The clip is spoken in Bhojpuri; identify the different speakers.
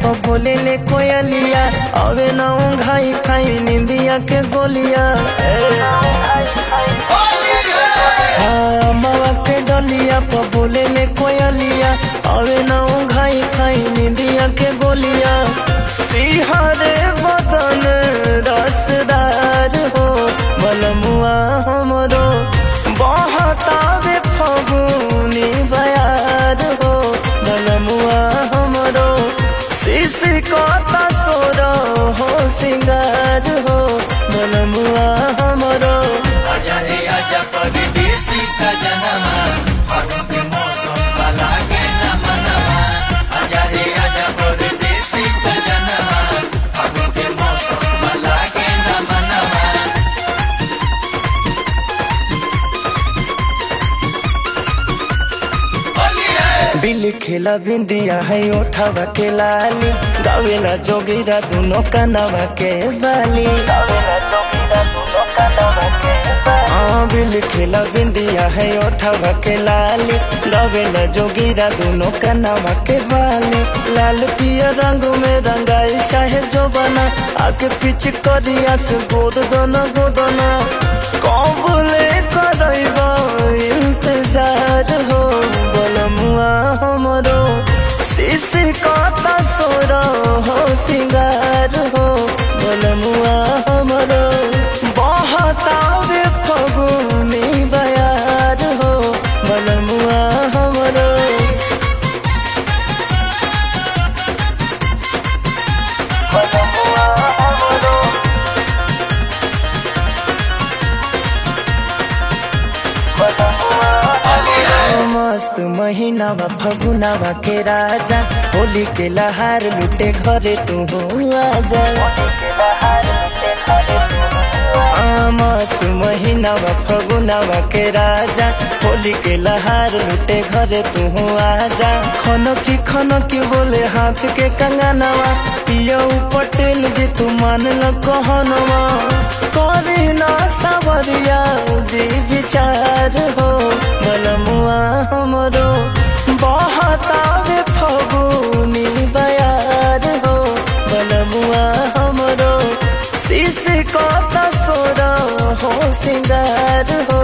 Speaker 1: पर बोले ले कोयलिया अवे ना घाई खाई निंदिया के गोलिया। हाँ मावा के डलिया पर बोले ले कोयलिया अवे ना घाई खाई निंदिया के गोलिया। सिहरे बदन रसदार हो बलमुआ हमरो बहतावे फगुनी बयार हो बलमुआ हमरो शिशि कता सोर हो सिंगार हो बलमुआ हमरो।
Speaker 2: आजा रे आजा परदेसी सजनमा फागुन के मौसम वाला के न मनवा। आजा रे आजा परदेसी सजनमा फागुन के मौसम वाला के न मनवा।
Speaker 1: बिल खेला बिंदिया है उठावा के लाली गावेला जोगिरा दोनों कनवा के बाली। हाँ बिल खेला बिंदिया है उठावा के लाली गावेला जोगिरा दोनों कनवा के बाली। लाल पिया रंग में रंगाई चाहे जो बना आके पीछे करिया से गोद दोनों गोदना। कबूले करैबा इंतजार हो बलमुआ हमरो शिशि कता सोर हो सिंगार हो बलमुआ हमरो बहतावे फगुनी बयार हो बलमुआ हमरो। बलमुआ हमरो मस्त महीनावा फगुनावा के राजा होली के लहार लुटे घरे तू आजा। मस्त महीनावा फगुनावा के राजा होली के लहार लुटे घरे तू आजा। खनकी बोले हाथ के कंगनवा पिया पटेल जी तू मान ल कहनवा। करे ना सावरिया जी विचार हो बलमुआ हमरो बहतावे फगुनी बयार हो बलमुआ हमरो शिशि कता सोर हो सिंगार हो